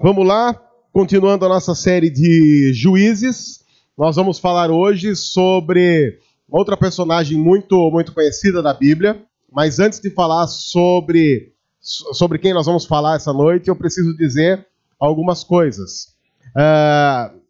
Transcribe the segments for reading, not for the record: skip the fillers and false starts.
Vamos lá, continuando a nossa série de Juízes, nós vamos falar hoje sobre outra personagem muito conhecida da Bíblia, mas antes de falar sobre quem nós vamos falar essa noite, eu preciso dizer algumas coisas.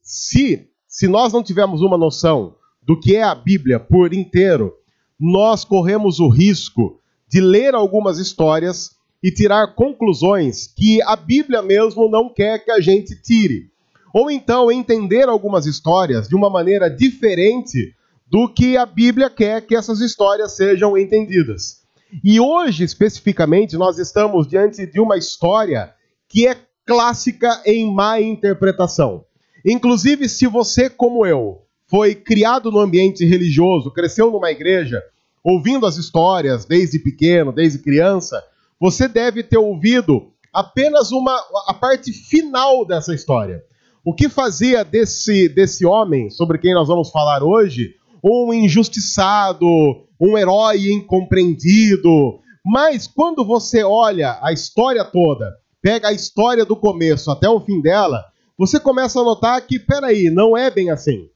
Se nós não tivermos uma noção do que é a Bíblia por inteiro, nós corremos o risco de ler algumas histórias e tirar conclusões que a Bíblia mesmo não quer que a gente tire. Ou então entender algumas histórias de uma maneira diferente do que a Bíblia quer que essas histórias sejam entendidas. E hoje, especificamente, nós estamos diante de uma história que é clássica em má interpretação. Inclusive, se você, como eu, foi criado no ambiente religioso, cresceu numa igreja, ouvindo as histórias desde pequeno, desde criança, você deve ter ouvido apenas a parte final dessa história. O que fazia desse homem, sobre quem nós vamos falar hoje, um injustiçado, um herói incompreendido. Mas quando você olha a história toda, pega a história do começo até o fim dela, você começa a notar que, peraí, não é bem assim.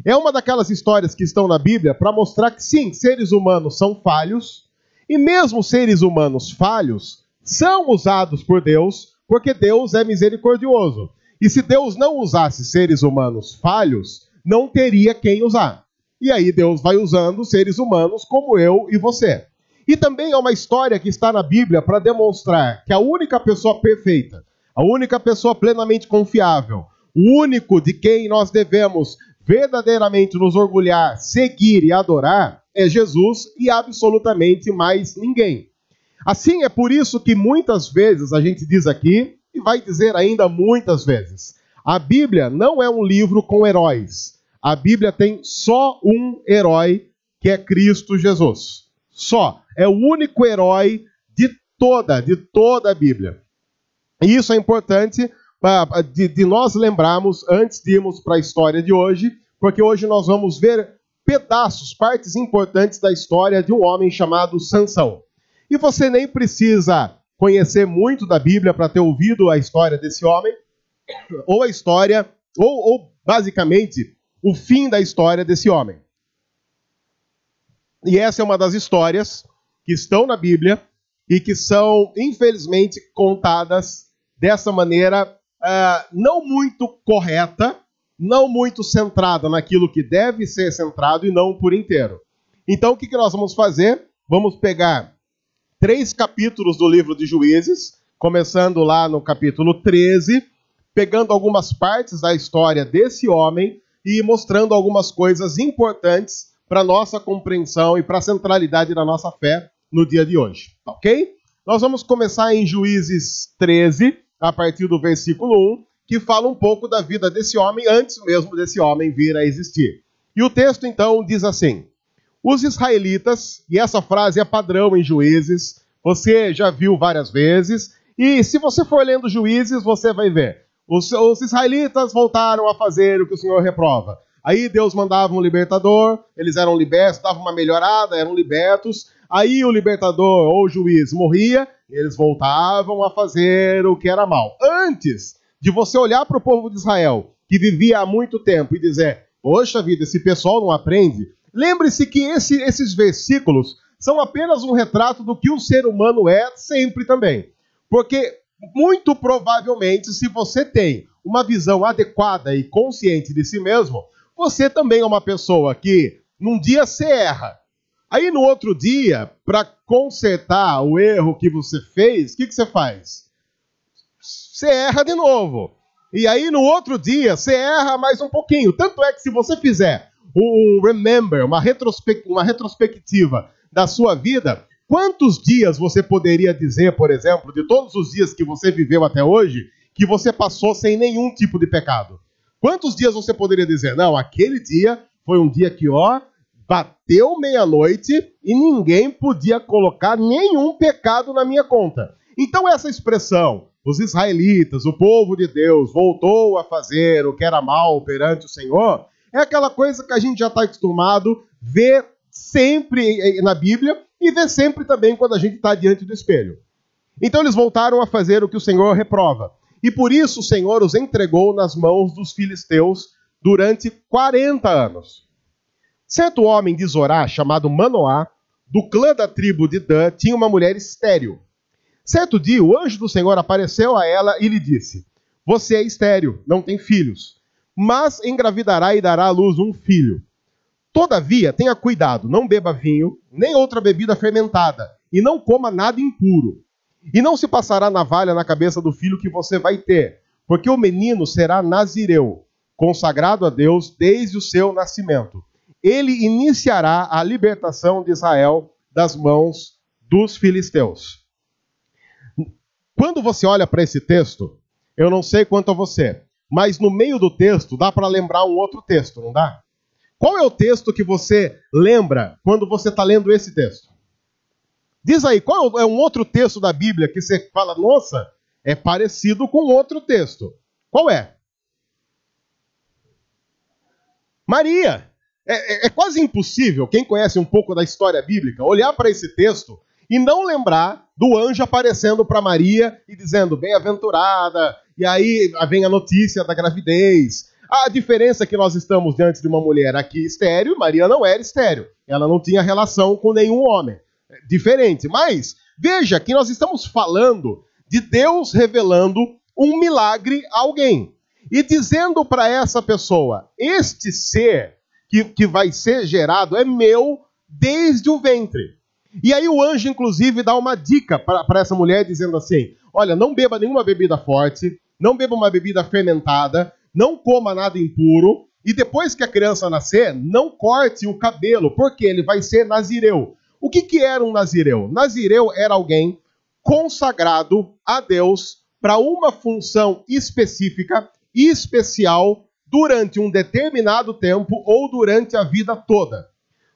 É uma daquelas histórias que estão na Bíblia para mostrar que, sim, seres humanos são falhos, e mesmo seres humanos falhos são usados por Deus, porque Deus é misericordioso. E se Deus não usasse seres humanos falhos, não teria quem usar. E aí Deus vai usando seres humanos como eu e você. E também é uma história que está na Bíblia para demonstrar que a única pessoa perfeita, a única pessoa plenamente confiável, o único de quem nós devemos verdadeiramente nos orgulhar, seguir e adorar, é Jesus e absolutamente mais ninguém. Assim, é por isso que muitas vezes a gente diz aqui, e vai dizer ainda muitas vezes, a Bíblia não é um livro com heróis. A Bíblia tem só um herói, que é Cristo Jesus. Só. É o único herói de toda a Bíblia. E isso é importante de nós lembrarmos antes de irmos para a história de hoje, porque hoje nós vamos ver pedaços, partes importantes da história de um homem chamado Sansão. E você nem precisa conhecer muito da Bíblia para ter ouvido a história desse homem, ou a história, ou basicamente o fim da história desse homem. E essa é uma das histórias que estão na Bíblia e que são, infelizmente, contadas dessa maneira não muito correta, não muito centrada naquilo que deve ser centrado e não por inteiro. Então, o que nós vamos fazer? Vamos pegar 3 capítulos do livro de Juízes, começando lá no capítulo 13, pegando algumas partes da história desse homem e mostrando algumas coisas importantes para a nossa compreensão e para a centralidade da nossa fé no dia de hoje. Ok? Nós vamos começar em Juízes 13, a partir do versículo 1, que fala um pouco da vida desse homem antes mesmo desse homem vir a existir. E o texto, então, diz assim: os israelitas, e essa frase é padrão em Juízes, você já viu várias vezes, e se você for lendo Juízes, você vai ver. Os israelitas voltaram a fazer o que o Senhor reprova. Aí Deus mandava um libertador, eles eram libertos, dava uma melhorada, eram libertos. Aí o libertador ou o juiz morria, e eles voltavam a fazer o que era mal. Antes de você olhar para o povo de Israel, que vivia há muito tempo, e dizer, poxa vida, esse pessoal não aprende, lembre-se que esses versículos são apenas um retrato do que o ser humano é sempre também. Porque, muito provavelmente, se você tem uma visão adequada e consciente de si mesmo, você também é uma pessoa que, num dia, você erra. Aí, no outro dia, para consertar o erro que você fez, o que você faz? Você erra de novo. E aí, no outro dia, você erra mais um pouquinho. Tanto é que se você fizer um remember, uma retrospectiva da sua vida, quantos dias você poderia dizer, por exemplo, de todos os dias que você viveu até hoje, que você passou sem nenhum tipo de pecado? Quantos dias você poderia dizer, não, aquele dia foi um dia que, bateu meia-noite e ninguém podia colocar nenhum pecado na minha conta. Então essa expressão, os israelitas, o povo de Deus, voltou a fazer o que era mal perante o Senhor, é aquela coisa que a gente já está acostumado a ver sempre na Bíblia e ver sempre também quando a gente está diante do espelho. Então eles voltaram a fazer o que o Senhor reprova. e por isso o Senhor os entregou nas mãos dos filisteus durante 40 anos. Certo homem de Zorá, chamado Manoá, do clã da tribo de Dan, tinha uma mulher estéril. Certo dia, o anjo do Senhor apareceu a ela e lhe disse: você é estéril, não tem filhos, mas engravidará e dará à luz um filho. Todavia, tenha cuidado, não beba vinho, nem outra bebida fermentada, e não coma nada impuro. E não se passará navalha na cabeça do filho que você vai ter, porque o menino será nazireu, consagrado a Deus desde o seu nascimento. Ele iniciará a libertação de Israel das mãos dos filisteus. Quando você olha para esse texto, eu não sei quanto a você, mas no meio do texto dá para lembrar um outro texto, não dá? Qual é o texto que você lembra quando você está lendo esse texto? Diz aí, qual é um outro texto da Bíblia que você fala, nossa, é parecido com outro texto? Qual é? Maria. É quase impossível, quem conhece um pouco da história bíblica, olhar para esse texto e não lembrar do anjo aparecendo para Maria e dizendo, bem-aventurada, e aí vem a notícia da gravidez. A diferença é que nós estamos diante de uma mulher aqui estéril, Maria não era estéril, ela não tinha relação com nenhum homem. Diferente, mas veja que nós estamos falando de Deus revelando um milagre a alguém e dizendo para essa pessoa, este ser que vai ser gerado é meu desde o ventre. E aí o anjo, inclusive, dá uma dica para essa mulher, dizendo assim, olha, não beba nenhuma bebida forte, não beba uma bebida fermentada, não coma nada impuro, e depois que a criança nascer, não corte o cabelo, porque ele vai ser nazireu. O que era um nazireu? Nazireu era alguém consagrado a Deus para uma função específica e especial durante um determinado tempo ou durante a vida toda.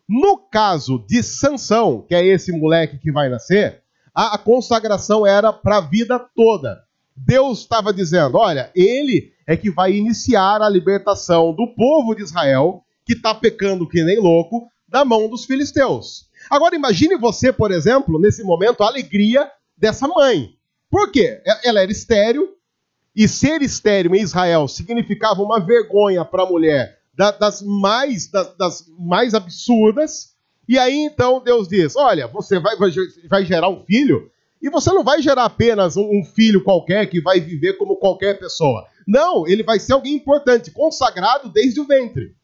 No caso de Sansão, que é esse moleque que vai nascer, a consagração era para a vida toda. Deus estava dizendo, olha, ele é que vai iniciar a libertação do povo de Israel, que está pecando que nem louco, da mão dos filisteus. Agora imagine você, por exemplo, nesse momento, a alegria dessa mãe. Por quê? Ela era estéril, e ser estéril em Israel significava uma vergonha para a mulher das mais absurdas. E aí então Deus diz, olha, você vai gerar um filho, e você não vai gerar apenas um filho qualquer que vai viver como qualquer pessoa. Não, ele vai ser alguém importante, consagrado desde o ventre.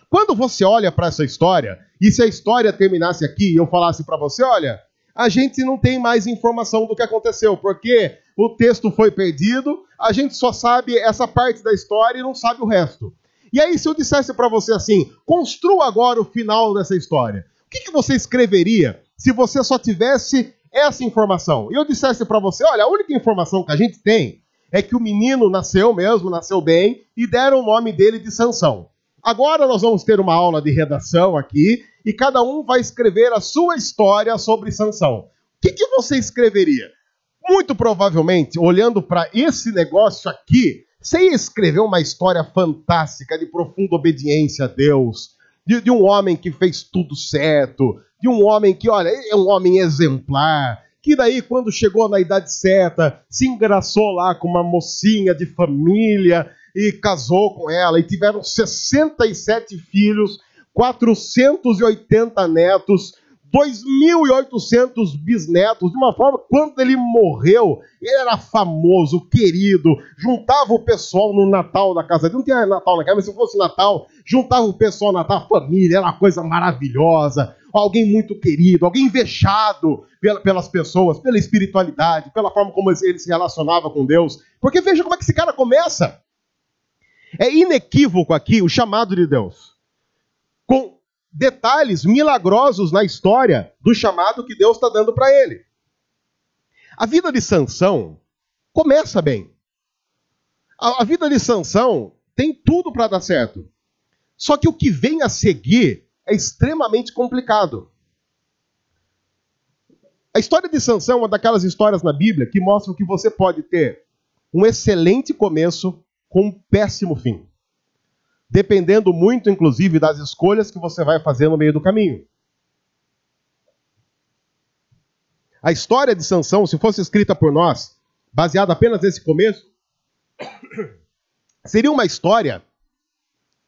Quando você olha para essa história, e se a história terminasse aqui e eu falasse para você, olha, a gente não tem mais informação do que aconteceu, porque o texto foi perdido, a gente só sabe essa parte da história e não sabe o resto. E aí, se eu dissesse para você assim, construa agora o final dessa história, o que você escreveria se você só tivesse essa informação? E eu dissesse para você, olha, a única informação que a gente tem é que o menino nasceu mesmo, nasceu bem, e deram o nome dele de Sansão. Agora nós vamos ter uma aula de redação aqui, e cada um vai escrever a sua história sobre Sansão. O que você escreveria? Muito provavelmente, olhando para esse negócio aqui, você ia escrever uma história fantástica de profunda obediência a Deus, de um homem que fez tudo certo, de um homem que, olha, é um homem exemplar, que daí, quando chegou na idade certa, se engraçou lá com uma mocinha de família e casou com ela, e tiveram 67 filhos, 480 netos, 2.800 bisnetos, de uma forma, quando ele morreu, ele era famoso, querido, juntava o pessoal no Natal da casa dele, não tinha Natal na casa, mas se fosse Natal, juntava o pessoal no Natal, a família, era uma coisa maravilhosa, alguém muito querido, alguém vexado pelas pessoas, pela espiritualidade, pela forma como ele se relacionava com Deus, porque veja como é que esse cara começa. É inequívoco aqui o chamado de Deus, com detalhes milagrosos na história do chamado que Deus está dando para ele. A vida de Sansão começa bem. A vida de Sansão tem tudo para dar certo. Só que o que vem a seguir é extremamente complicado. A história de Sansão é uma daquelas histórias na Bíblia que mostram que você pode ter um excelente começo com um péssimo fim. Dependendo muito, inclusive, das escolhas que você vai fazer no meio do caminho. A história de Sansão, se fosse escrita por nós, baseada apenas nesse começo, seria uma história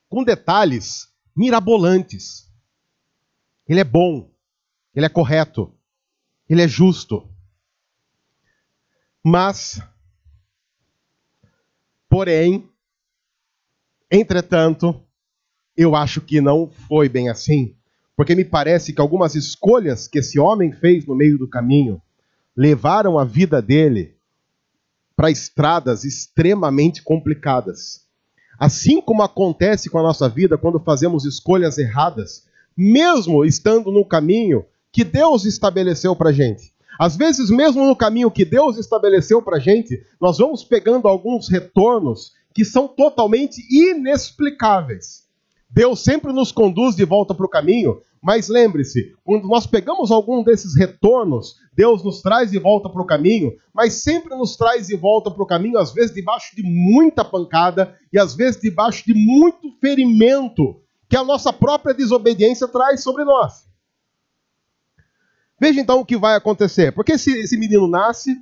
com detalhes mirabolantes. Ele é bom, ele é correto, ele é justo. Mas, porém, entretanto, eu acho que não foi bem assim, porque me parece que algumas escolhas que esse homem fez no meio do caminho levaram a vida dele para estradas extremamente complicadas. Assim como acontece com a nossa vida quando fazemos escolhas erradas, mesmo estando no caminho que Deus estabeleceu para a gente. Às vezes, mesmo no caminho que Deus estabeleceu para a gente, nós vamos pegando alguns retornos que são totalmente inexplicáveis. Deus sempre nos conduz de volta para o caminho, mas lembre-se, quando nós pegamos algum desses retornos, Deus nos traz de volta para o caminho, mas sempre nos traz de volta para o caminho, às vezes debaixo de muita pancada e às vezes debaixo de muito ferimento que a nossa própria desobediência traz sobre nós. Veja então o que vai acontecer. Porque esse menino nasce,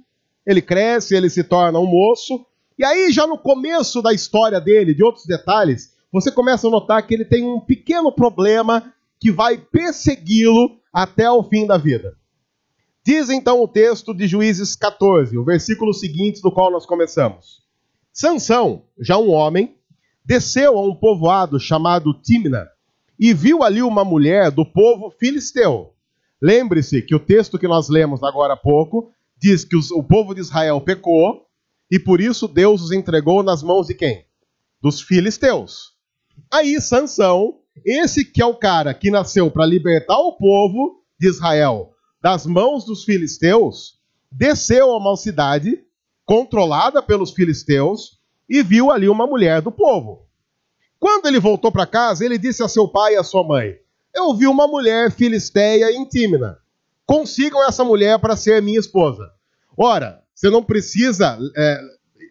ele cresce, ele se torna um moço, e aí já no começo da história dele, de outros detalhes, você começa a notar que ele tem um pequeno problema que vai persegui-lo até o fim da vida. Diz então o texto de Juízes 14, o versículo seguinte do qual nós começamos. Sansão, já um homem, desceu a um povoado chamado Tímina e viu ali uma mulher do povo filisteu. Lembre-se que o texto que nós lemos agora há pouco diz que o povo de Israel pecou e por isso Deus os entregou nas mãos de quem? Dos filisteus. Aí Sansão, esse que é o cara que nasceu para libertar o povo de Israel das mãos dos filisteus, desceu a uma cidade controlada pelos filisteus e viu ali uma mulher do povo. Quando ele voltou para casa, ele disse a seu pai e a sua mãe: eu vi uma mulher filisteia em Tímina. Consigam essa mulher para ser minha esposa. Ora, você não precisa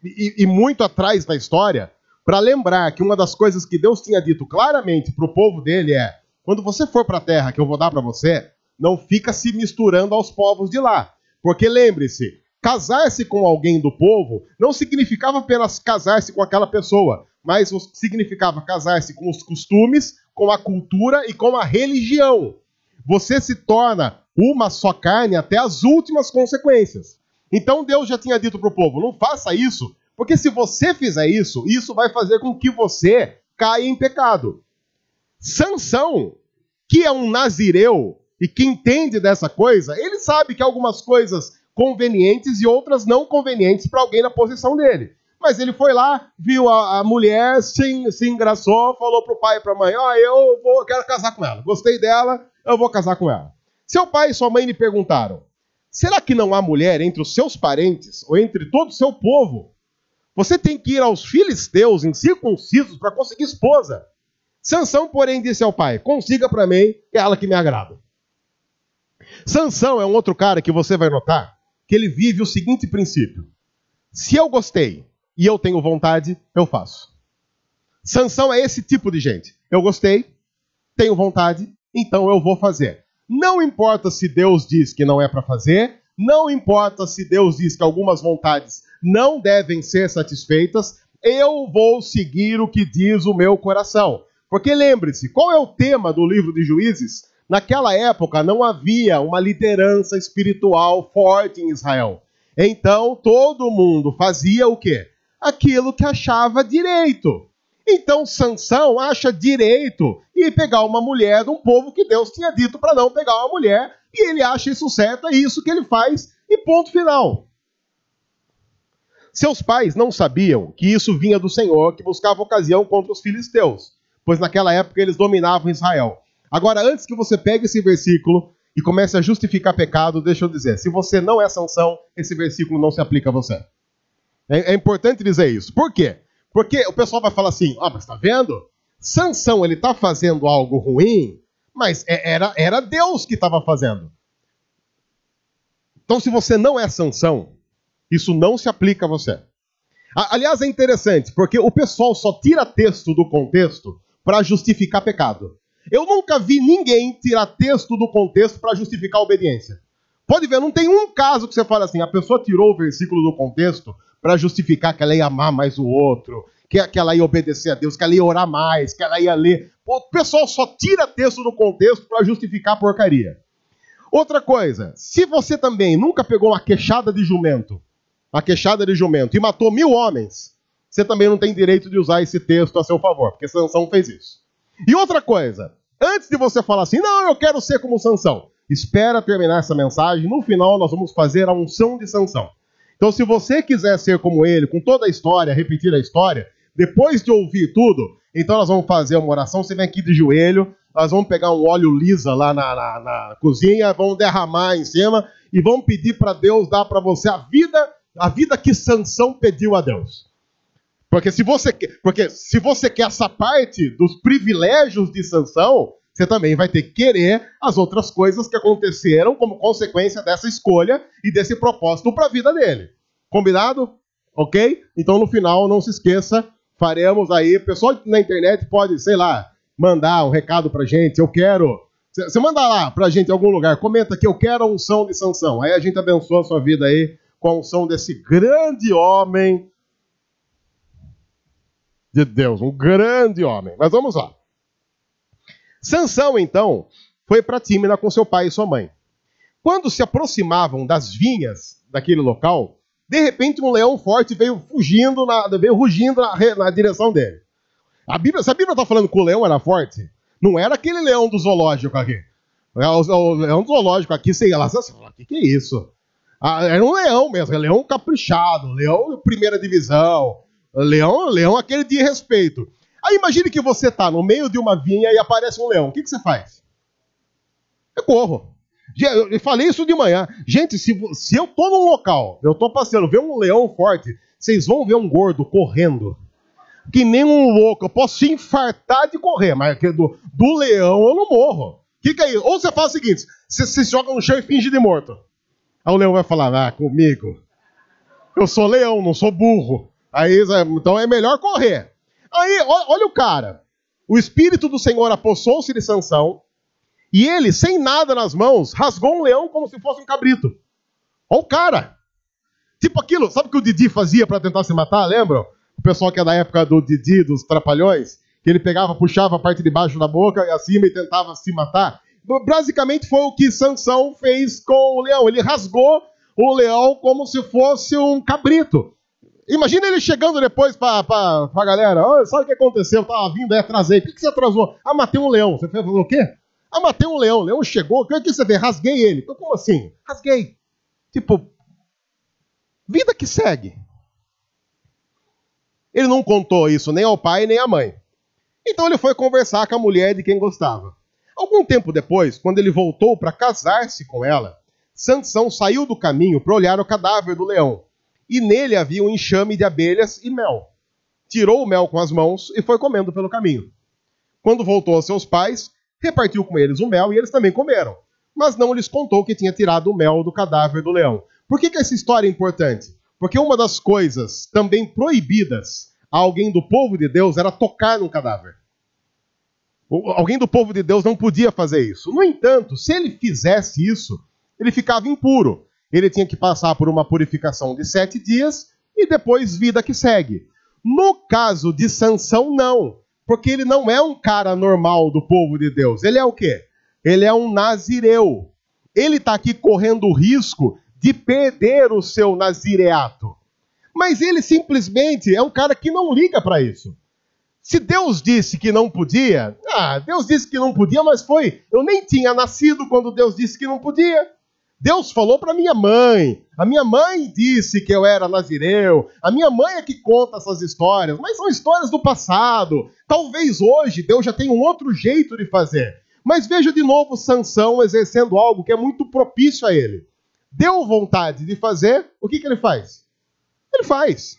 ir muito atrás da história para lembrar que uma das coisas que Deus tinha dito claramente para o povo dele é: quando você for para a terra que eu vou dar para você, não fica se misturando aos povos de lá. Porque lembre-se, casar-se com alguém do povo não significava apenas casar-se com aquela pessoa, mas significava casar-se com os costumes, com a cultura e com a religião. Você se torna uma só carne até as últimas consequências. Então Deus já tinha dito para o povo: não faça isso, porque se você fizer isso, isso vai fazer com que você caia em pecado. Sansão, que é um nazireu e que entende dessa coisa, ele sabe que algumas coisas convenientes e outras não convenientes para alguém na posição dele. Mas ele foi lá, viu a mulher, se engraçou, falou pro pai e pra mãe: eu quero casar com ela. Gostei dela, eu vou casar com ela. Seu pai e sua mãe lhe perguntaram: será que não há mulher entre os seus parentes ou entre todo o seu povo? Você tem que ir aos filisteus incircuncisos para conseguir esposa. Sansão, porém, disse ao pai: consiga para mim, é ela que me agrada. Sansão é um outro cara que você vai notar que ele vive o seguinte princípio: se eu gostei e eu tenho vontade, eu faço. Sansão é esse tipo de gente. Eu gostei, tenho vontade, então eu vou fazer. Não importa se Deus diz que não é para fazer, não importa se Deus diz que algumas vontades não devem ser satisfeitas, eu vou seguir o que diz o meu coração. Porque lembre-se, qual é o tema do livro de Juízes? Naquela época não havia uma liderança espiritual forte em Israel. Então todo mundo fazia o quê? Aquilo que achava direito. Então Sansão acha direito em pegar uma mulher de um povo que Deus tinha dito para não pegar uma mulher, e ele acha isso certo, é isso que ele faz, e ponto final. Seus pais não sabiam que isso vinha do Senhor, que buscava ocasião contra os filisteus, pois naquela época eles dominavam Israel. Agora, antes que você pegue esse versículo e comece a justificar pecado, deixa eu dizer, se você não é Sansão, esse versículo não se aplica a você. É importante dizer isso. Por quê? Porque o pessoal vai falar assim: mas tá vendo? Sansão, ele tá fazendo algo ruim, mas era Deus que estava fazendo. Então, se você não é Sansão, isso não se aplica a você. Aliás, é interessante, porque o pessoal só tira texto do contexto para justificar pecado. Eu nunca vi ninguém tirar texto do contexto para justificar a obediência. Pode ver, não tem um caso que você fala assim: a pessoa tirou o versículo do contexto para justificar que ela ia amar mais o outro, que ela ia obedecer a Deus, que ela ia orar mais, que ela ia ler. O pessoal só tira texto do contexto para justificar a porcaria. Outra coisa, se você também nunca pegou uma queixada de jumento e matou 1000 homens, você também não tem direito de usar esse texto a seu favor, porque Sansão fez isso. E outra coisa, antes de você falar assim, não, eu quero ser como Sansão, espera terminar essa mensagem, no final nós vamos fazer a unção de Sansão. Então se você quiser ser como ele, com toda a história, repetir a história, depois de ouvir tudo, então nós vamos fazer uma oração, você vem aqui de joelho, nós vamos pegar um óleo lisa lá na cozinha, vamos derramar em cima e vamos pedir para Deus dar para você a vida que Sansão pediu a Deus. Porque se você quer essa parte dos privilégios de Sansão, você também vai ter que querer as outras coisas que aconteceram como consequência dessa escolha e desse propósito para a vida dele. Combinado? Ok? Então no final, não se esqueça, faremos aí, o pessoal na internet pode, sei lá, mandar um recado pra gente, eu quero... Você manda lá pra gente em algum lugar, comenta aqui, eu quero a unção de Sansão. Aí a gente abençoa a sua vida aí com a unção desse grande homem de Deus, um grande homem. Mas vamos lá. Sansão, então, foi para Tímina com seu pai e sua mãe. Quando se aproximavam das vinhas daquele local, de repente um leão forte veio rugindo na direção dele. Se a Bíblia está falando que o leão era forte, não era aquele leão do zoológico aqui. O leão do zoológico aqui, sei lá, você fala, o que é isso? Era um leão mesmo, leão caprichado, leão de primeira divisão, leão aquele de respeito. Aí imagine que você está no meio de uma vinha e aparece um leão, o que você faz? Eu corro. Eu falei isso de manhã. Gente, se eu estou num local, eu estou passeando, ver um leão forte, vocês vão ver um gordo correndo. Que nem um louco, eu posso infartar de correr, mas do leão eu não morro. O que é isso? Ou você faz o seguinte, você se joga no chão e finge de morto. Aí o leão vai falar, comigo, eu sou leão, não sou burro. Aí, então é melhor correr. Aí, olha o cara. O Espírito do Senhor apossou-se de Sansão, e ele, sem nada nas mãos, rasgou um leão como se fosse um cabrito. Olha o cara. Tipo aquilo, sabe o que o Didi fazia para tentar se matar, lembram? O pessoal que é da época do Didi, dos Trapalhões, que ele pegava, puxava a parte de baixo da boca e acima e tentava se matar. Basicamente foi o que Sansão fez com o leão. Ele rasgou o leão como se fosse um cabrito. Imagina ele chegando depois pra galera. Oh, sabe o que aconteceu? Eu tava vindo aí, atrasei. Por que você atrasou? Matei um leão. Você fez o quê? Matei um leão. O leão chegou. O que você vê? Rasguei ele. Então, como assim? Rasguei. Tipo, vida que segue. Ele não contou isso nem ao pai nem à mãe. Então ele foi conversar com a mulher de quem gostava. Algum tempo depois, quando ele voltou para casar-se com ela, Sansão saiu do caminho para olhar o cadáver do leão. E nele havia um enxame de abelhas e mel. Tirou o mel com as mãos e foi comendo pelo caminho. Quando voltou aos seus pais, repartiu com eles o mel e eles também comeram. Mas não lhes contou que tinha tirado o mel do cadáver do leão. Por que essa história é importante? Porque uma das coisas também proibidas a alguém do povo de Deus era tocar num cadáver. Alguém do povo de Deus não podia fazer isso. No entanto, se ele fizesse isso, ele ficava impuro. Ele tinha que passar por uma purificação de 7 dias e depois vida que segue. No caso de Sansão, não. Porque ele não é um cara normal do povo de Deus. Ele é o quê? Ele é um nazireu. Ele está aqui correndo o risco de perder o seu nazireato. Mas ele simplesmente é um cara que não liga para isso. Se Deus disse que não podia, Deus disse que não podia, mas foi. Eu nem tinha nascido quando Deus disse que não podia. Deus falou para minha mãe. A minha mãe disse que eu era nazireu. A minha mãe é que conta essas histórias, mas são histórias do passado. Talvez hoje Deus já tenha um outro jeito de fazer. Mas veja de novo Sansão exercendo algo que é muito propício a ele. Deu vontade de fazer, o que ele faz? Ele faz.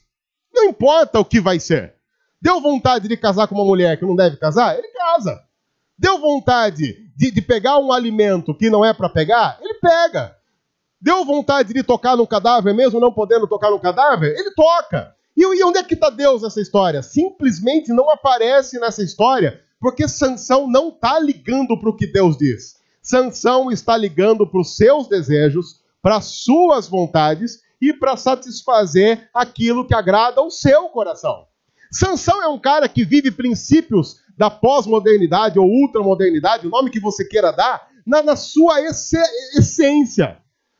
Não importa o que vai ser. Deu vontade de casar com uma mulher que não deve casar? Ele casa. Deu vontade de pegar um alimento que não é para pegar? Ele pega. Deu vontade de tocar no cadáver, mesmo não podendo tocar no cadáver? Ele toca. E onde é que está Deus nessa história? Simplesmente não aparece nessa história, porque Sansão não está ligando para o que Deus diz. Sansão está ligando para os seus desejos, para as suas vontades, e para satisfazer aquilo que agrada ao seu coração. Sansão é um cara que vive princípios da pós-modernidade ou ultramodernidade, o nome que você queira dar, na sua essência.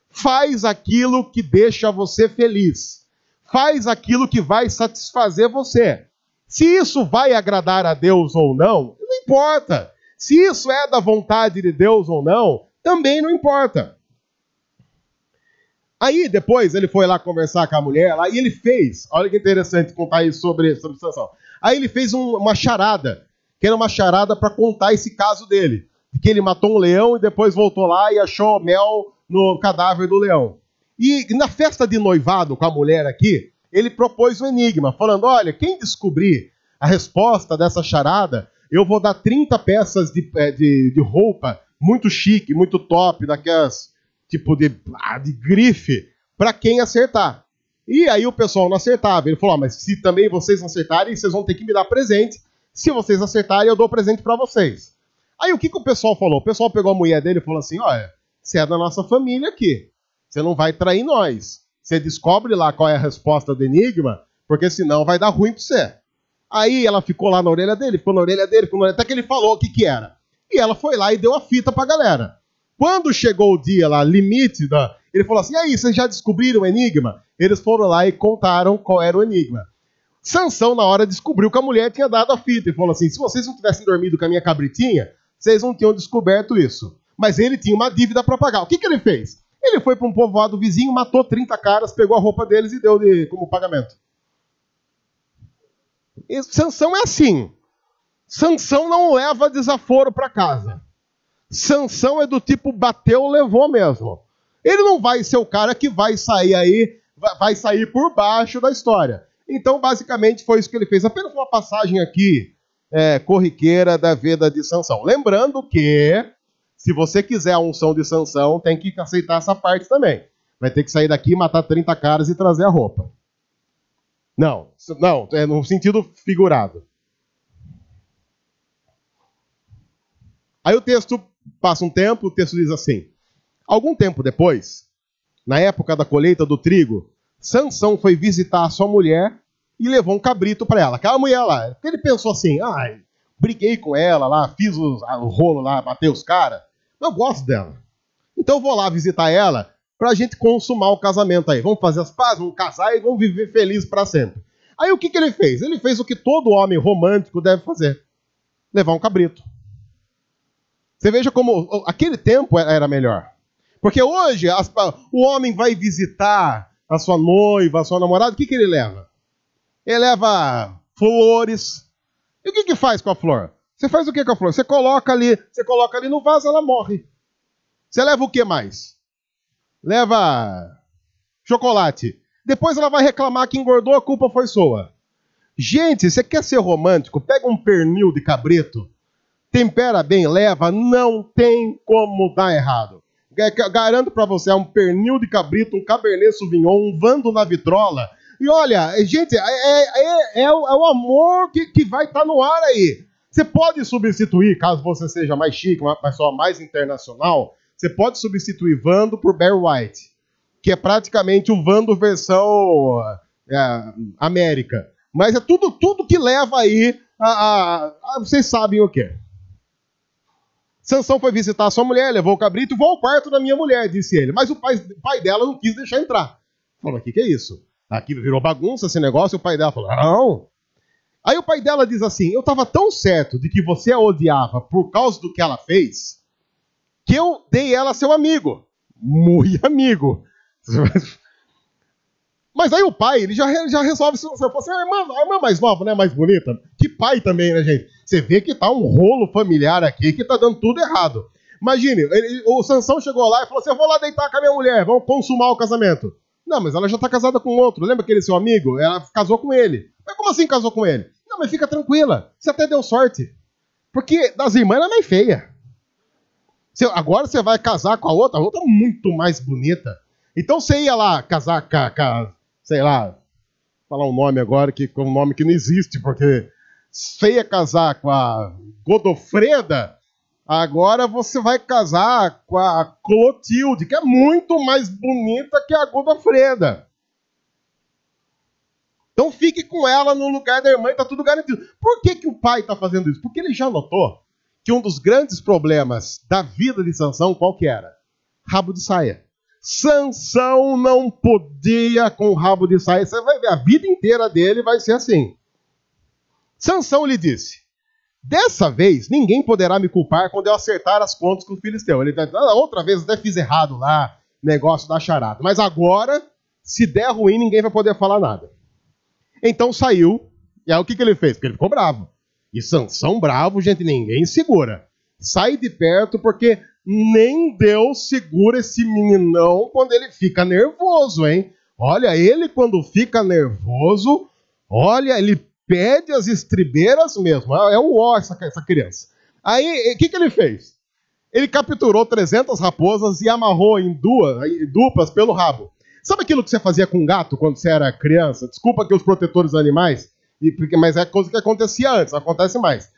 Faz aquilo que deixa você feliz. Faz aquilo que vai satisfazer você. Se isso vai agradar a Deus ou não, não importa. Se isso é da vontade de Deus ou não, também não importa. Aí depois ele foi lá conversar com a mulher lá, e ele fez, olha que interessante contar isso sobre Sansão. Aí ele fez uma charada, que era uma charada para contar esse caso dele. Que ele matou um leão e depois voltou lá e achou mel no cadáver do leão. E na festa de noivado com a mulher aqui, ele propôs um enigma, falando, olha, quem descobrir a resposta dessa charada, eu vou dar 30 peças de roupa muito chique, muito top, daquelas tipo de grife, para quem acertar. E aí o pessoal não acertava. Ele falou, mas se também vocês não acertarem, vocês vão ter que me dar presente. Se vocês acertarem, eu dou presente para vocês. Aí o que o pessoal falou? O pessoal pegou a mulher dele e falou assim, olha, você é da nossa família aqui. Você não vai trair nós. Você descobre lá qual é a resposta do enigma, porque senão vai dar ruim para você. Aí ela ficou lá na orelha dele, até que ele falou o que era. E ela foi lá e deu a fita pra galera. Quando chegou o dia lá, limite, ele falou assim, e aí, vocês já descobriram o enigma? Eles foram lá e contaram qual era o enigma. Sansão, na hora, descobriu que a mulher tinha dado a fita e falou assim, se vocês não tivessem dormido com a minha cabritinha, vocês não tinham descoberto isso. Mas ele tinha uma dívida para pagar. O que ele fez? Ele foi para um povoado vizinho, matou 30 caras, pegou a roupa deles e deu como pagamento. E Sansão é assim. Sansão não leva desaforo para casa. Sansão é do tipo bateu, levou mesmo. Ele não vai ser o cara que vai sair aí, vai sair por baixo da história. Então, basicamente, foi isso que ele fez. Apenas uma passagem aqui, corriqueira da vida de Sansão. Lembrando que, se você quiser a unção de Sansão, tem que aceitar essa parte também. Vai ter que sair daqui, matar 30 caras e trazer a roupa. Não, é no sentido figurado. Aí o texto passa um tempo, o texto diz assim, algum tempo depois, na época da colheita do trigo, Sansão foi visitar a sua mulher e levou um cabrito para ela. Aquela mulher lá, ele pensou assim, briguei com ela lá, fiz o rolo lá, matei os caras, eu gosto dela. Então eu vou lá visitar ela para a gente consumar o casamento aí. Vamos fazer as pazes, vamos casar e vamos viver felizes para sempre. Aí o que ele fez? Ele fez o que todo homem romântico deve fazer. Levar um cabrito. Você veja como aquele tempo era melhor. Porque hoje o homem vai visitar a sua noiva, a sua namorada, o que ele leva? Ele leva flores. E o que faz com a flor? Você faz o que com a flor? Você coloca ali no vaso, ela morre. Você leva o que mais? Leva chocolate. Depois ela vai reclamar que engordou, a culpa foi sua. Gente, você quer ser romântico? Pega um pernil de cabrito, tempera bem, leva, não tem como dar errado. Garanto pra você, é um pernil de cabrito, um cabernet sauvignon, um vando na vitrola. E olha, gente, é o amor que vai estar no ar aí. Você pode substituir, caso você seja mais chique, uma pessoa mais internacional, você pode substituir vando por Barry White, que é praticamente o vando versão América. Mas é tudo que leva aí vocês sabem o que é. Sansão foi visitar a sua mulher, levou o cabrito, vou ao quarto da minha mulher, disse ele. Mas o pai dela não quis deixar entrar. Falou, o que é isso? Aqui virou bagunça esse negócio. E o pai dela falou, não. Aí o pai dela diz assim, eu estava tão certo de que você a odiava por causa do que ela fez, que eu dei ela a seu amigo. Muito amigo. Mas aí o pai, ele já resolve, se você fosse a irmã mais nova, né, mais bonita. Que pai também, né, gente? Você vê que tá um rolo familiar aqui que tá dando tudo errado. Imagine, o Sansão chegou lá e falou assim, eu vou lá deitar com a minha mulher, vamos consumar o casamento. Não, mas ela já tá casada com outro. Lembra aquele seu amigo? Ela casou com ele. Mas como assim casou com ele? Não, mas fica tranquila, você até deu sorte. Porque das irmãs ela é mais feia. Agora você vai casar com a outra é muito mais bonita. Então você ia lá casar com sei lá, falar um nome agora, que é um nome que não existe, porque você ia casar com a Godofreda, agora você vai casar com a Clotilde, que é muito mais bonita que a Godofreda. Então fique com ela no lugar da irmã e está tudo garantido. Por que, que o pai está fazendo isso? Porque ele já notou que um dos grandes problemas da vida de Sansão, qual que era? Rabo de saia. Sansão não podia com rabo de saia. Você vai ver, a vida inteira dele vai ser assim. Sansão lhe disse: dessa vez ninguém poderá me culpar quando eu acertar as contas com o filisteu. Ele vai dizer: outra vez até fiz errado lá, negócio da charada. Mas agora, se der ruim, ninguém vai poder falar nada. Então saiu, e aí o que ele fez? Porque ele ficou bravo. E Sansão bravo, gente, ninguém segura. Sai de perto, porque nem Deus segura esse meninão quando ele fica nervoso, hein? Olha, ele quando fica nervoso, olha, ele pede as estribeiras mesmo. É o ó essa criança. Aí, o que ele fez? Ele capturou 300 raposas e amarrou em duplas pelo rabo. Sabe aquilo que você fazia com gato quando você era criança? Desculpa que os protetores dos animais, mas é coisa que acontecia antes, não acontece mais.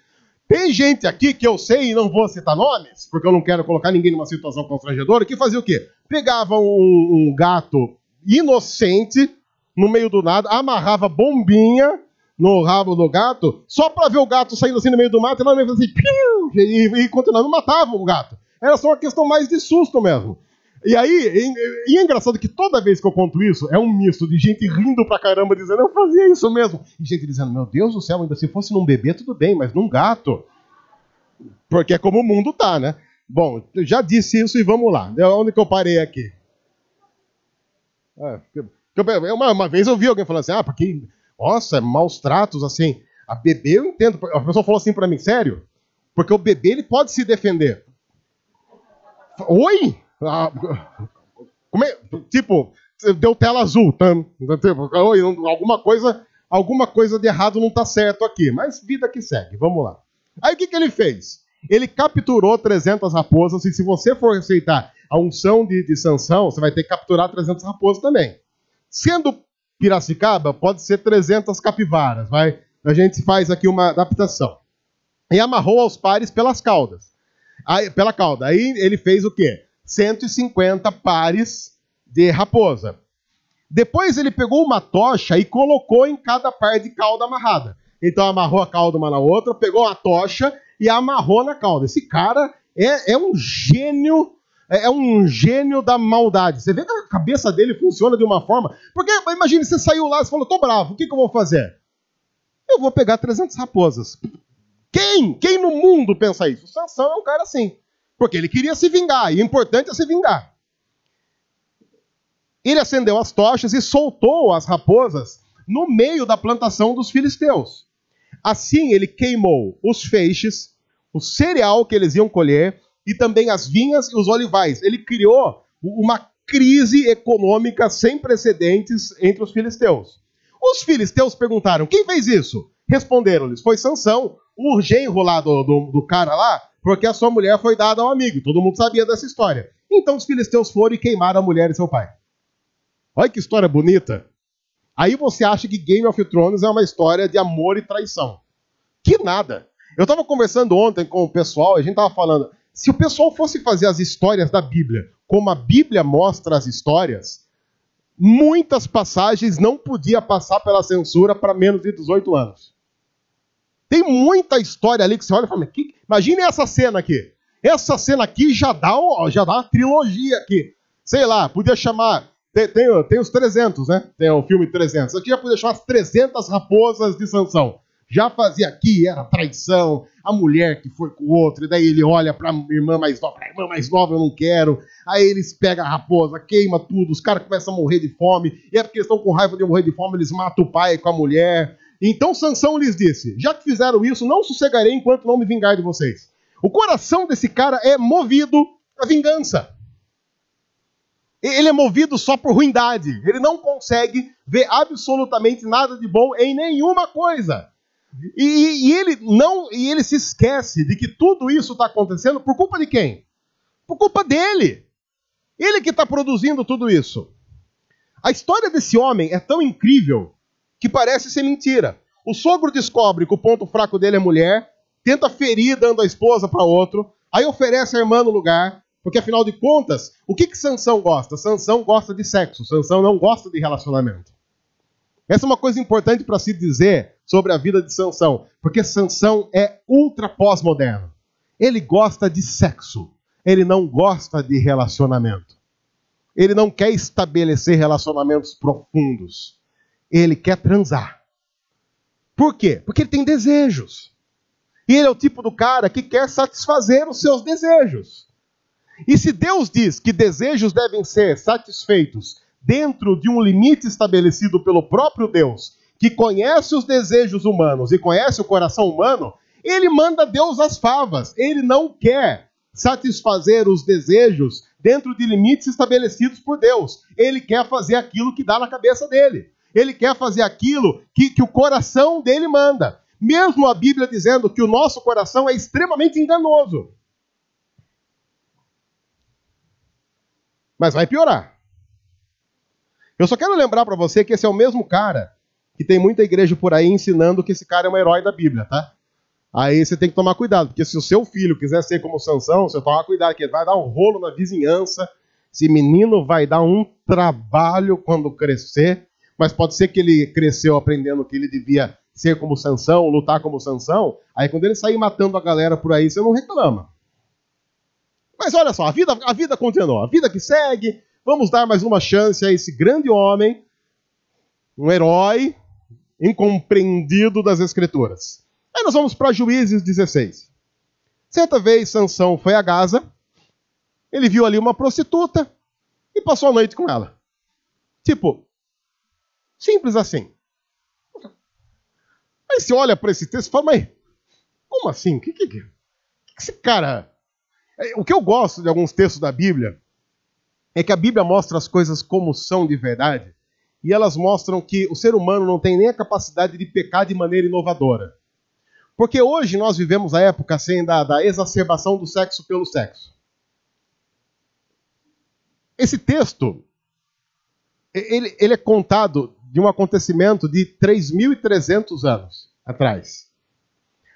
Tem gente aqui que eu sei, e não vou citar nomes, porque eu não quero colocar ninguém numa situação constrangedora, que fazia o quê? Pegava um gato inocente, no meio do nada, amarrava bombinha no rabo do gato, só pra ver o gato saindo assim no meio do mato, e lá mesmo assim, e continuando, matava o gato. Era só uma questão mais de susto mesmo. E aí, e é engraçado que toda vez que eu conto isso, é um misto de gente rindo pra caramba, dizendo, eu fazia isso mesmo. E gente dizendo, meu Deus do céu, ainda se fosse num bebê, tudo bem, mas num gato. Porque é como o mundo tá, né? Bom, eu já disse isso e vamos lá. Onde que eu parei aqui? Uma vez eu vi alguém falando assim, porque, nossa, maus tratos, assim. A bebê eu entendo. A pessoa falou assim pra mim, sério? Porque o bebê, ele pode se defender. Oi? Tipo, deu tela azul, alguma coisa de errado não está certo aqui, mas vida que segue, vamos lá. Aí o que ele fez? Ele capturou 300 raposas, e se você for aceitar a unção de Sansão, você vai ter que capturar 300 raposas também. Sendo Piracicaba, pode ser 300 capivaras, vai? A gente faz aqui uma adaptação. E amarrou aos pares pelas caudas. Pela cauda. Aí ele fez o quê? 150 pares de raposa. Depois ele pegou uma tocha e colocou em cada par de cauda amarrada. Então amarrou a cauda uma na outra, pegou a tocha e amarrou na cauda. Esse cara é um gênio, é um gênio da maldade. Você vê que a cabeça dele funciona de uma forma... Porque imagine, você saiu lá e falou, tô bravo, o que eu vou fazer? Eu vou pegar 300 raposas. Quem no mundo pensa isso? O Sansão é um cara assim. Porque ele queria se vingar, e o importante é se vingar. Ele acendeu as tochas e soltou as raposas no meio da plantação dos filisteus. Assim ele queimou os feixes, o cereal que eles iam colher, e também as vinhas e os olivais. Ele criou uma crise econômica sem precedentes entre os filisteus. Os filisteus perguntaram, quem fez isso? Responderam-lhes, foi Sansão, o genro lá do cara lá, porque a sua mulher foi dada ao amigo. Todo mundo sabia dessa história. Então os filisteus foram e queimaram a mulher e seu pai. Olha que história bonita. Aí você acha que Game of Thrones é uma história de amor e traição. Que nada. Eu estava conversando ontem com o pessoal, a gente estava falando, se o pessoal fosse fazer as histórias da Bíblia, como a Bíblia mostra as histórias, muitas passagens não podia passar pela censura para menos de 18 anos. Tem muita história ali que você olha e fala, imagine essa cena aqui. Essa cena aqui já dá uma trilogia aqui. Sei lá, podia chamar... Tem os 300, né? Tem o filme 300. Aqui já podia chamar as 300 raposas de Sansão. Já fazia aqui, era traição, a mulher que foi com o outro, e daí ele olha para a irmã mais nova, eu não quero. Aí eles pegam a raposa, queima tudo, os caras começam a morrer de fome, e é porque eles estão com raiva de morrer de fome, eles matam o pai com a mulher. Então Sansão lhes disse, já que fizeram isso, não sossegarei enquanto não me vingar de vocês. O coração desse cara é movido à vingança. Ele é movido só por ruindade. Ele não consegue ver absolutamente nada de bom em nenhuma coisa. E ele se esquece de que tudo isso está acontecendo por culpa de quem? Por culpa dele. Ele que está produzindo tudo isso. A história desse homem é tão incrível que parece ser mentira. O sogro descobre que o ponto fraco dele é mulher, tenta ferir dando a esposa para outro, aí oferece a irmã no lugar, porque afinal de contas, o que Sansão gosta? Sansão gosta de sexo, Sansão não gosta de relacionamento. Essa é uma coisa importante para se dizer sobre a vida de Sansão, porque Sansão é ultra pós-moderno. Ele gosta de sexo, ele não gosta de relacionamento. Ele não quer estabelecer relacionamentos profundos. Ele quer transar. Por quê? Porque ele tem desejos. E ele é o tipo do cara que quer satisfazer os seus desejos. E se Deus diz que desejos devem ser satisfeitos dentro de um limite estabelecido pelo próprio Deus, que conhece os desejos humanos e conhece o coração humano, ele manda Deus às favas. Ele não quer satisfazer os desejos dentro de limites estabelecidos por Deus. Ele quer fazer aquilo que dá na cabeça dele. Ele quer fazer aquilo que o coração dele manda. Mesmo a Bíblia dizendo que o nosso coração é extremamente enganoso. Mas vai piorar. Eu só quero lembrar para você que esse é o mesmo cara que tem muita igreja por aí ensinando que esse cara é um herói da Bíblia, tá? Aí você tem que tomar cuidado, porque se o seu filho quiser ser como Sansão, você toma cuidado, que ele vai dar um rolo na vizinhança, esse menino vai dar um trabalho quando crescer, mas pode ser que ele cresceu aprendendo que ele devia ser como Sansão, lutar como Sansão, aí quando ele sair matando a galera por aí, você não reclama. Mas olha só, a vida continua, a vida que segue, vamos dar mais uma chance a esse grande homem, um herói incompreendido das Escrituras. Aí nós vamos para Juízes 16. Certa vez Sansão foi a Gaza, ele viu ali uma prostituta e passou a noite com ela. Tipo, simples assim. Aí você olha para esse texto e fala, mas como assim? Que esse cara... O que eu gosto de alguns textos da Bíblia é que a Bíblia mostra as coisas como são de verdade e elas mostram que o ser humano não tem nem a capacidade de pecar de maneira inovadora. Porque hoje nós vivemos a época assim, da exacerbação do sexo pelo sexo. Esse texto, ele é contado de um acontecimento de 3.300 anos atrás.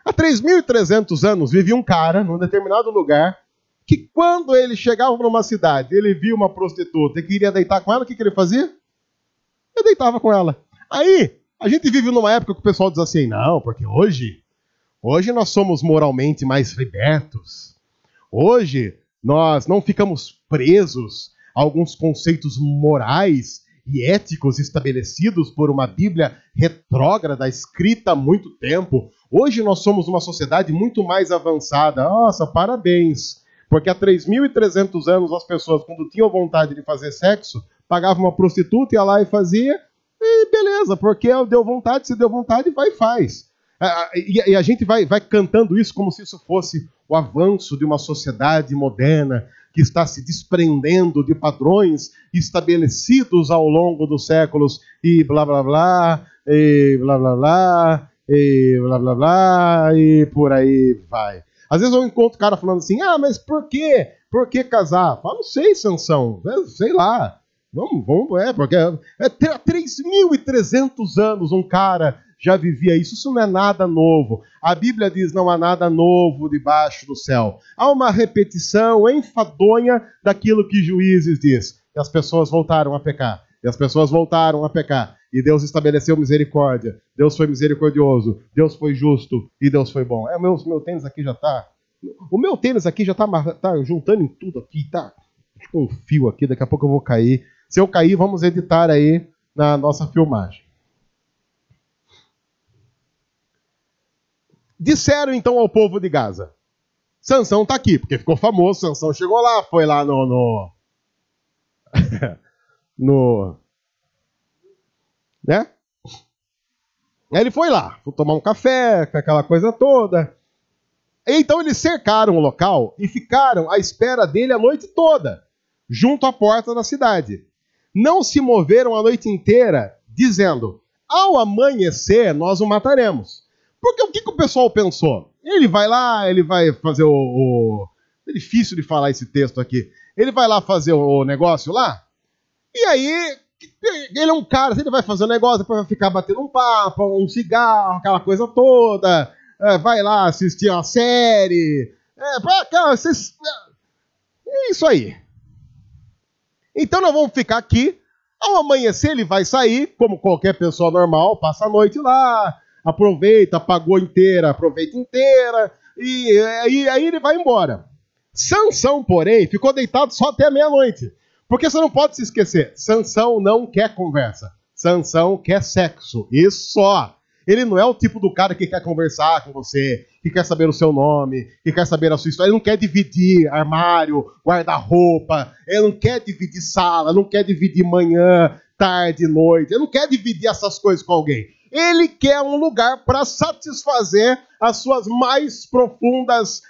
Há 3.300 anos vivia um cara num determinado lugar que quando ele chegava numa cidade, ele via uma prostituta e queria deitar com ela, o que ele fazia? Ele deitava com ela. Aí, a gente vive numa época que o pessoal diz assim, não, porque hoje nós somos moralmente mais libertos. Hoje nós não ficamos presos a alguns conceitos morais e éticos estabelecidos por uma Bíblia retrógrada, escrita há muito tempo. Hoje nós somos uma sociedade muito mais avançada. Nossa, parabéns! Porque há 3.300 anos as pessoas, quando tinham vontade de fazer sexo, pagavam uma prostituta, ia lá e fazia, e beleza, porque deu vontade, se deu vontade, vai e faz. E a gente vai cantando isso como se isso fosse o avanço de uma sociedade moderna que está se desprendendo de padrões estabelecidos ao longo dos séculos e blá blá blá, e blá blá blá, e blá blá blá, e por aí vai. Às vezes eu encontro o cara falando assim, mas por quê? Por que casar? Fala, não sei, Sansão, sei lá. Vamos, porque há 3.300 anos um cara já vivia isso. Isso não é nada novo. A Bíblia diz, não há nada novo debaixo do céu. Há uma repetição enfadonha daquilo que Juízes diz. E as pessoas voltaram a pecar. E Deus estabeleceu misericórdia. Deus foi misericordioso. Deus foi justo. E Deus foi bom. Meu tênis aqui já tá... O meu tênis aqui já tá juntando em tudo aqui, tá? Com um fio aqui, daqui a pouco eu vou cair. Se eu cair, vamos editar aí na nossa filmagem. Disseram então ao povo de Gaza, Sansão está aqui, porque ficou famoso, Sansão chegou lá, foi lá né? Aí ele foi lá, foi tomar um café, aquela coisa toda. Então eles cercaram o local e ficaram à espera dele a noite toda, junto à porta da cidade. Não se moveram a noite inteira, dizendo, ao amanhecer nós o mataremos. Porque o que o pessoal pensou? Ele vai lá, ele vai fazer É difícil de falar esse texto aqui. Ele vai lá fazer o negócio lá, e aí ele é um cara, ele vai fazer o negócio, depois vai ficar batendo um papo, um cigarro, aquela coisa toda, vai lá assistir uma série, é isso aí. Então nós vamos ficar aqui Ao amanhecer ele vai sair, como qualquer pessoa normal, passa a noite lá, aproveita, pagou inteira, aproveita inteira, e aí ele vai embora. Sansão, porém, ficou deitado só até meia-noite. Porque você não pode se esquecer, Sansão não quer conversa. Sansão quer sexo, e só. Ele não é o tipo do cara que quer conversar com você, que quer saber o seu nome, que quer saber a sua história. Ele não quer dividir armário, guarda-roupa, ele não quer dividir sala, não quer dividir manhã, tarde, noite. Ele não quer dividir essas coisas com alguém. Ele quer um lugar para satisfazer as suas mais profundas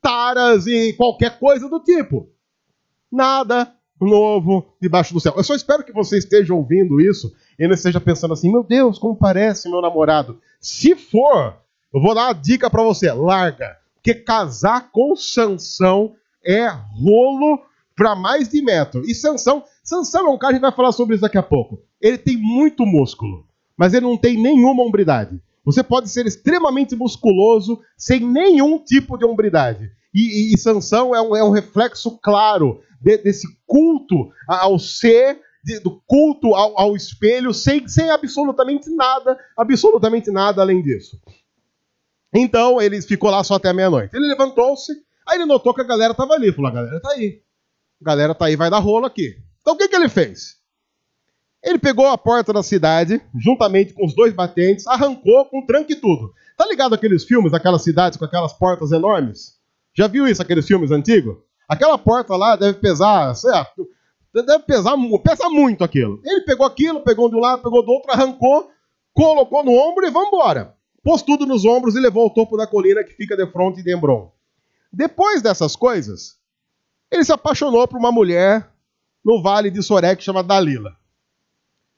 taras e qualquer coisa do tipo. Nada novo debaixo do céu. Eu só espero que você esteja ouvindo isso e não esteja pensando assim, meu Deus, como parece meu namorado. Se for, eu vou dar uma dica para você, larga. Porque casar com Sansão é rolo para mais de metro. E Sansão é um cara, a gente vai falar sobre isso daqui a pouco. Ele tem muito músculo, mas ele não tem nenhuma hombridade. Você pode ser extremamente musculoso sem nenhum tipo de hombridade. E Sansão é um reflexo claro desse culto ao ser, do culto ao espelho, sem absolutamente nada além disso. Então, ele ficou lá só até a meia-noite. Ele levantou-se, aí ele notou que a galera estava ali. Falou, a galera está aí. A galera está aí, vai dar rolo aqui. Então, o que ele fez? Ele pegou a porta da cidade, juntamente com os dois batentes, arrancou com tranque e tudo. Tá ligado aqueles filmes daquelas cidades com aquelas portas enormes? Já viu isso, aqueles filmes antigos? Aquela porta lá deve pesar, sei lá, pesa muito aquilo. Ele pegou aquilo, pegou de um lado, pegou do outro, arrancou, colocou no ombro e vamos embora. Pôs tudo nos ombros e levou ao topo da colina que fica de fronte de Hebron. Depois dessas coisas, ele se apaixonou por uma mulher no vale de Sorek chamada Dalila.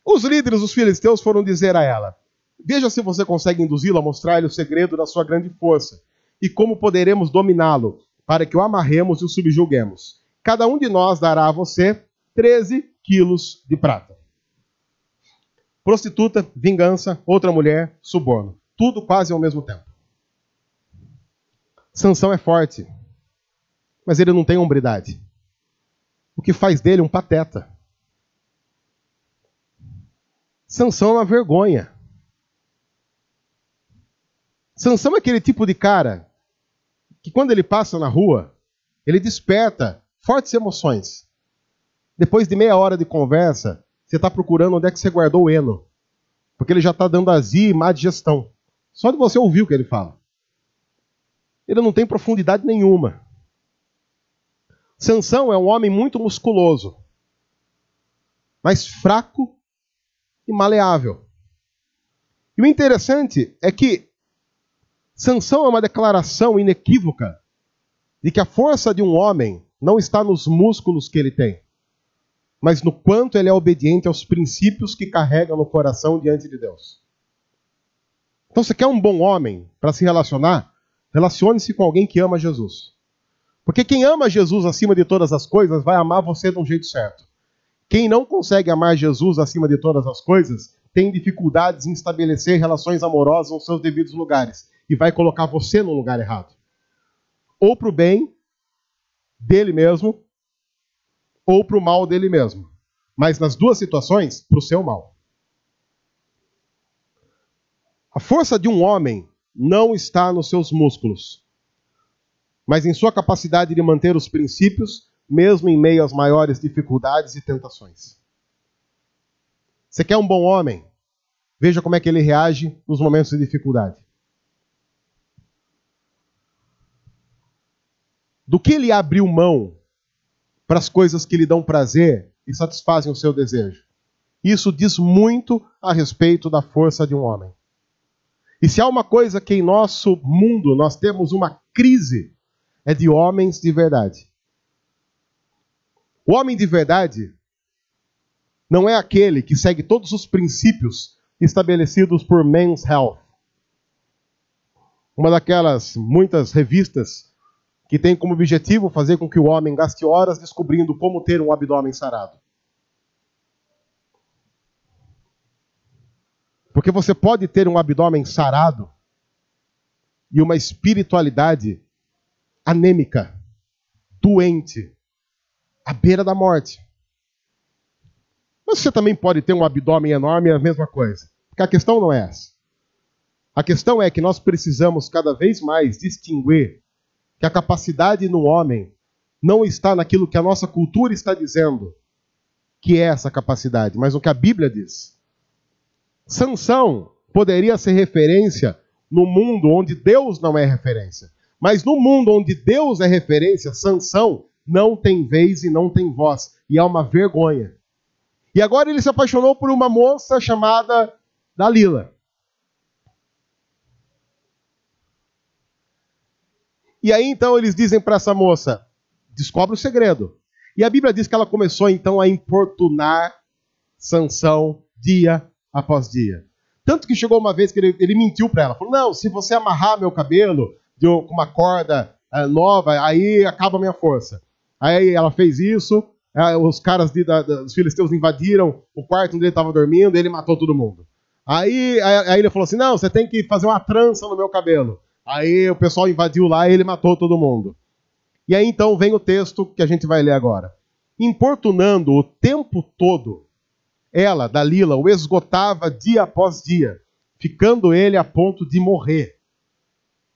Os líderes dos filisteus foram dizer a ela, veja se você consegue induzi-lo a mostrar-lhe o segredo da sua grande força e como poderemos dominá-lo para que o amarremos e o subjuguemos. Cada um de nós dará a você 13 quilos de prata. Prostituta, vingança, outra mulher, suborno. Tudo quase ao mesmo tempo. Sansão é forte, mas ele não tem hombridade. O que faz dele um pateta. Sansão é uma vergonha. Sansão é aquele tipo de cara que quando ele passa na rua, ele desperta fortes emoções. Depois de meia hora de conversa, você está procurando onde é que você guardou o heno. Porque ele já está dando azia e má digestão. Só de você ouvir o que ele fala. Ele não tem profundidade nenhuma. Sansão é um homem muito musculoso, mas fraco e maleável. E o interessante é que Sansão é uma declaração inequívoca de que a força de um homem não está nos músculos que ele tem, mas no quanto ele é obediente aos princípios que carrega no coração diante de Deus. Então, você quer um bom homem para se relacionar? Relacione-se com alguém que ama Jesus. Porque quem ama Jesus acima de todas as coisas vai amar você de um jeito certo. Quem não consegue amar Jesus acima de todas as coisas tem dificuldades em estabelecer relações amorosas nos seus devidos lugares e vai colocar você no lugar errado. Ou para o bem dele mesmo, ou para o mal dele mesmo. Mas nas duas situações, para o seu mal. A força de um homem não está nos seus músculos, mas em sua capacidade de manter os princípios, mesmo em meio às maiores dificuldades e tentações. Você quer um bom homem? Veja como é que ele reage nos momentos de dificuldade. Do que ele abriu mão para as coisas que lhe dão prazer e satisfazem o seu desejo? Isso diz muito a respeito da força de um homem. E se há uma coisa que em nosso mundo nós temos uma crise, é de homens de verdade. O homem de verdade não é aquele que segue todos os princípios estabelecidos por Men's Health. Uma daquelas muitas revistas que tem como objetivo fazer com que o homem gaste horas descobrindo como ter um abdômen sarado. Porque você pode ter um abdômen sarado e uma espiritualidade anêmica, doente, à beira da morte. Mas você também pode ter um abdômen enorme, é a mesma coisa. Porque a questão não é essa. A questão é que nós precisamos cada vez mais distinguir que a capacidade no homem não está naquilo que a nossa cultura está dizendo que é essa capacidade, mas no que a Bíblia diz. Sansão poderia ser referência no mundo onde Deus não é referência. Mas no mundo onde Deus é referência, Sansão não tem vez e não tem voz. E é uma vergonha. E agora ele se apaixonou por uma moça chamada Dalila. E aí então eles dizem para essa moça, descobre o segredo. E a Bíblia diz que ela começou então a importunar Sansão dia após dia. Tanto que chegou uma vez que ele mentiu para ela. Falou, não, se você amarrar meu cabelo com uma corda nova, aí acaba a minha força. Aí ela fez isso, os caras dos filisteus invadiram o quarto onde ele estava dormindo, e ele matou todo mundo. Aí ele falou assim, não, você tem que fazer uma trança no meu cabelo. Aí o pessoal invadiu lá e ele matou todo mundo. E aí então vem o texto que a gente vai ler agora. Importunando o tempo todo, ela, Dalila, o esgotava dia após dia, ficando ele a ponto de morrer.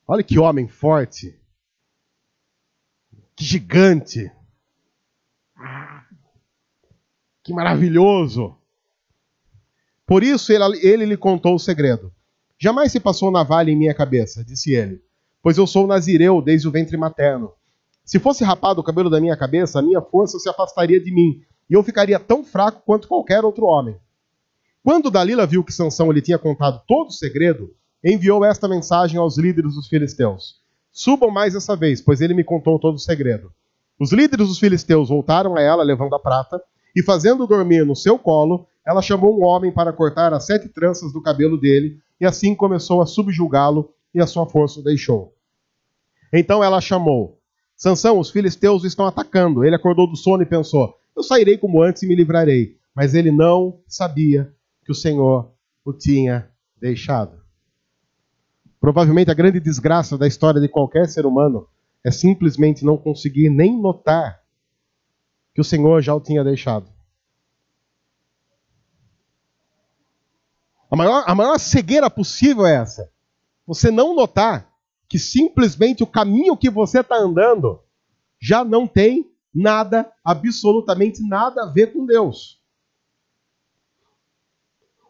Olha que homem forte. Que gigante. Que maravilhoso. Por isso ele lhe contou o segredo. Jamais se passou navalha em minha cabeça, disse ele, pois eu sou nazireu desde o ventre materno. Se fosse rapado o cabelo da minha cabeça, a minha força se afastaria de mim, e eu ficaria tão fraco quanto qualquer outro homem. Quando Dalila viu que Sansão lhe tinha contado todo o segredo, enviou esta mensagem aos líderes dos filisteus. Subam mais essa vez, pois ele me contou todo o segredo. Os líderes dos filisteus voltaram a ela, levando a prata, e fazendo dormir no seu colo, ela chamou um homem para cortar as 7 tranças do cabelo dele, e assim começou a subjugá-lo, e a sua força o deixou. Então ela chamou, Sansão, os filisteus o estão atacando. Ele acordou do sono e pensou, eu sairei como antes e me livrarei. Mas ele não sabia que o Senhor o tinha deixado. Provavelmente a grande desgraça da história de qualquer ser humano é simplesmente não conseguir nem notar que o Senhor já o tinha deixado. A maior cegueira possível é essa. Você não notar que simplesmente o caminho que você está andando já não tem nada, absolutamente nada a ver com Deus.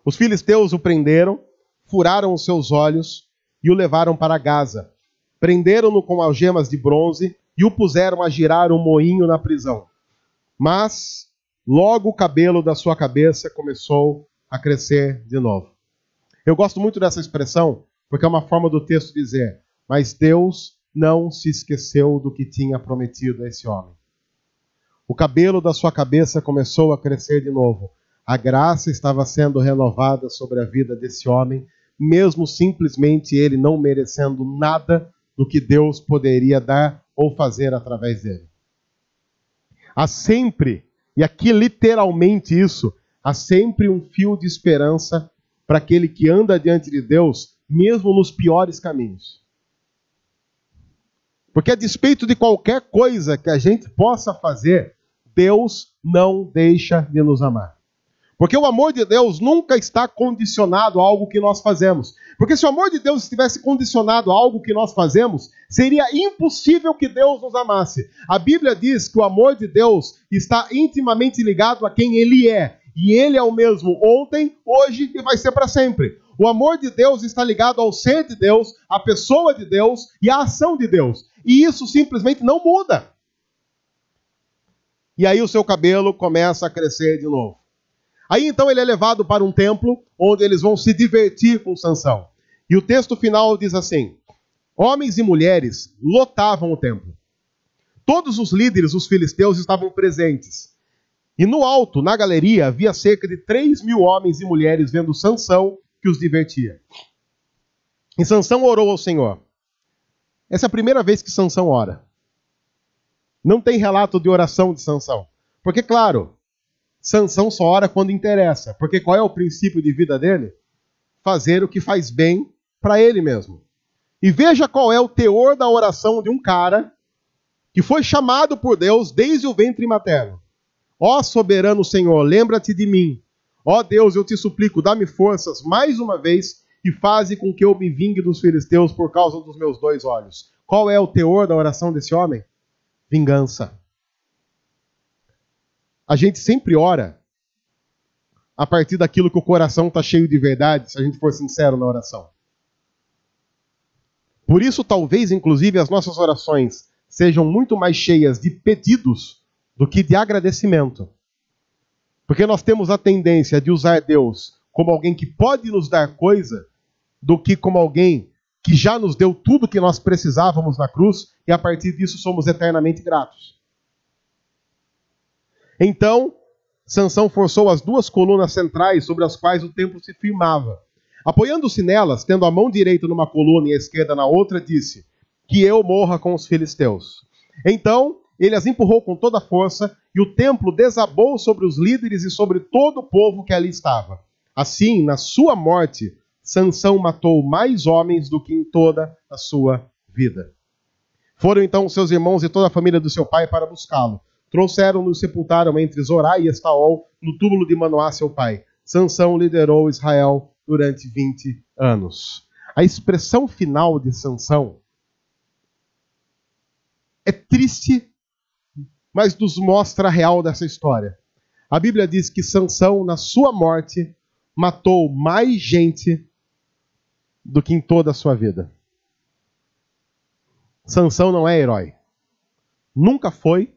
Os filisteus o prenderam, furaram os seus olhos e o levaram para Gaza. Prenderam-no com algemas de bronze e o puseram a girar um moinho na prisão. Mas logo o cabelo da sua cabeça começou a crescer de novo. Eu gosto muito dessa expressão, porque é uma forma do texto dizer, mas Deus não se esqueceu do que tinha prometido a esse homem. O cabelo da sua cabeça começou a crescer de novo. A graça estava sendo renovada sobre a vida desse homem, mesmo simplesmente ele não merecendo nada do que Deus poderia dar ou fazer através dele. Há sempre, e aqui literalmente isso, há sempre um fio de esperança para aquele que anda diante de Deus, mesmo nos piores caminhos. Porque a despeito de qualquer coisa que a gente possa fazer, Deus não deixa de nos amar. Porque o amor de Deus nunca está condicionado a algo que nós fazemos. Porque se o amor de Deus estivesse condicionado a algo que nós fazemos, seria impossível que Deus nos amasse. A Bíblia diz que o amor de Deus está intimamente ligado a quem Ele é. E Ele é o mesmo ontem, hoje e vai ser para sempre. O amor de Deus está ligado ao ser de Deus, à pessoa de Deus e à ação de Deus. E isso simplesmente não muda. E aí o seu cabelo começa a crescer de novo. Aí então ele é levado para um templo, onde eles vão se divertir com Sansão. E o texto final diz assim, homens e mulheres lotavam o templo. Todos os líderes dos filisteus estavam presentes. E no alto, na galeria, havia cerca de 3.000 homens e mulheres vendo Sansão, que os divertia. E Sansão orou ao Senhor. Essa é a primeira vez que Sansão ora. Não tem relato de oração de Sansão. Porque, claro, Sansão só ora quando interessa. Porque qual é o princípio de vida dele? Fazer o que faz bem para ele mesmo. E veja qual é o teor da oração de um cara que foi chamado por Deus desde o ventre materno. Ó soberano Senhor, lembra-te de mim. Ó Deus, eu te suplico, dá-me forças mais uma vez e faze com que eu me vingue dos filisteus por causa dos meus 2 olhos. Qual é o teor da oração desse homem? Vingança. A gente sempre ora a partir daquilo que o coração está cheio de verdade, se a gente for sincero na oração. Por isso, talvez, inclusive, as nossas orações sejam muito mais cheias de pedidos do que de agradecimento. Porque nós temos a tendência de usar Deus como alguém que pode nos dar coisa, do que como alguém que já nos deu tudo que nós precisávamos na cruz, e a partir disso somos eternamente gratos. Então, Sansão forçou as 2 colunas centrais sobre as quais o templo se firmava. Apoiando-se nelas, tendo a mão direita numa coluna e a esquerda na outra, disse: que eu morra com os filisteus. Então, ele as empurrou com toda a força, e o templo desabou sobre os líderes e sobre todo o povo que ali estava. Assim, na sua morte, Sansão matou mais homens do que em toda a sua vida. Foram então os seus irmãos e toda a família do seu pai para buscá-lo. Trouxeram-no e sepultaram entre Zorá e Estaol, no túmulo de Manoá, seu pai. Sansão liderou Israel durante 20 anos. A expressão final de Sansão é triste, mas nos mostra a real dessa história. A Bíblia diz que Sansão, na sua morte, matou mais gente do que em toda a sua vida. Sansão não é herói. Nunca foi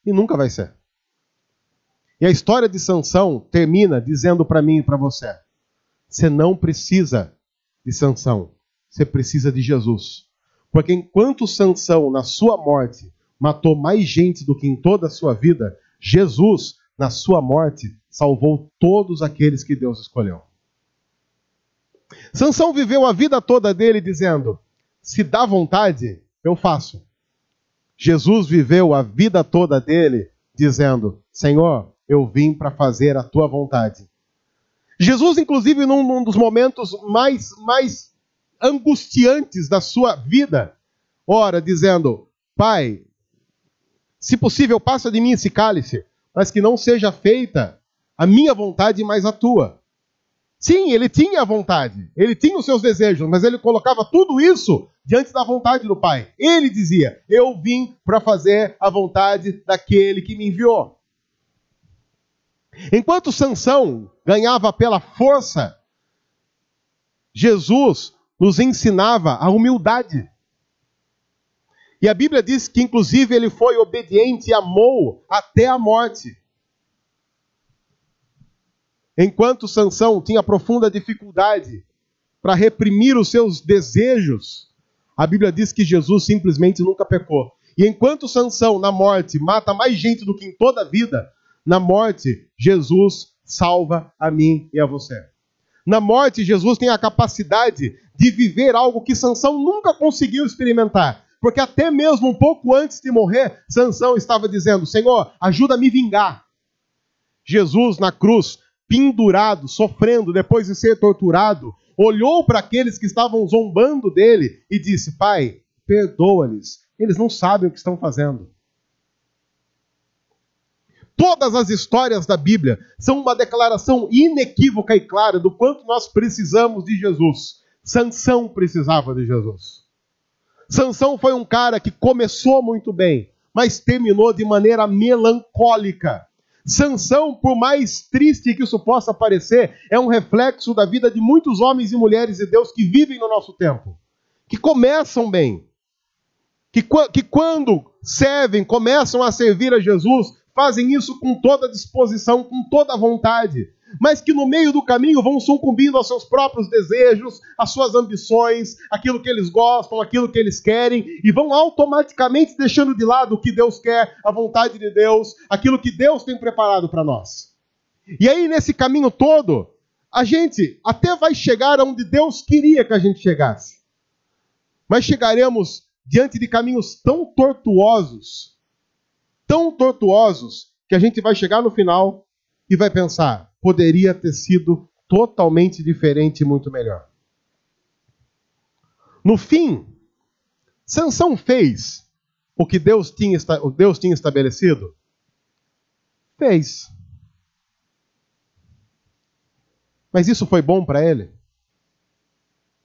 e nunca vai ser. E a história de Sansão termina dizendo para mim e para você: você não precisa de Sansão, você precisa de Jesus. Porque enquanto Sansão, na sua morte, matou mais gente do que em toda a sua vida, Jesus, na sua morte, salvou todos aqueles que Deus escolheu. Sansão viveu a vida toda dele dizendo: se dá vontade, eu faço. Jesus viveu a vida toda dele dizendo: Senhor, eu vim para fazer a tua vontade. Jesus, inclusive, num dos momentos mais angustiantes da sua vida, ora dizendo: Pai, se possível, passa de mim esse cálice, mas que não seja feita a minha vontade, mas a tua. Sim, ele tinha a vontade, ele tinha os seus desejos, mas ele colocava tudo isso diante da vontade do Pai. Ele dizia: eu vim para fazer a vontade daquele que me enviou. Enquanto Sansão ganhava pela força, Jesus nos ensinava a humildade. E a Bíblia diz que, inclusive, ele foi obediente e amou até a morte. Enquanto Sansão tinha profunda dificuldade para reprimir os seus desejos, a Bíblia diz que Jesus simplesmente nunca pecou. E enquanto Sansão, na morte, mata mais gente do que em toda a vida, na morte, Jesus salva a mim e a você. Na morte, Jesus tem a capacidade de viver algo que Sansão nunca conseguiu experimentar. Porque até mesmo um pouco antes de morrer, Sansão estava dizendo: Senhor, ajuda a me vingar. Jesus, na cruz, pendurado, sofrendo, depois de ser torturado, olhou para aqueles que estavam zombando dele e disse: Pai, perdoa-lhes, eles não sabem o que estão fazendo. Todas as histórias da Bíblia são uma declaração inequívoca e clara do quanto nós precisamos de Jesus. Sansão precisava de Jesus. Sansão foi um cara que começou muito bem, mas terminou de maneira melancólica. Sansão, por mais triste que isso possa parecer, é um reflexo da vida de muitos homens e mulheres de Deus que vivem no nosso tempo, que começam bem, que quando servem, começam a servir a Jesus, fazem isso com toda disposição, com toda vontade, mas que no meio do caminho vão sucumbindo aos seus próprios desejos, às suas ambições, aquilo que eles gostam, aquilo que eles querem, e vão automaticamente deixando de lado o que Deus quer, a vontade de Deus, aquilo que Deus tem preparado para nós. E aí, nesse caminho todo, a gente até vai chegar onde Deus queria que a gente chegasse, mas chegaremos diante de caminhos tão tortuosos, que a gente vai chegar no final e vai pensar: poderia ter sido totalmente diferente e muito melhor. No fim, Sansão fez o que Deus tinha estabelecido? Fez. Mas isso foi bom para ele?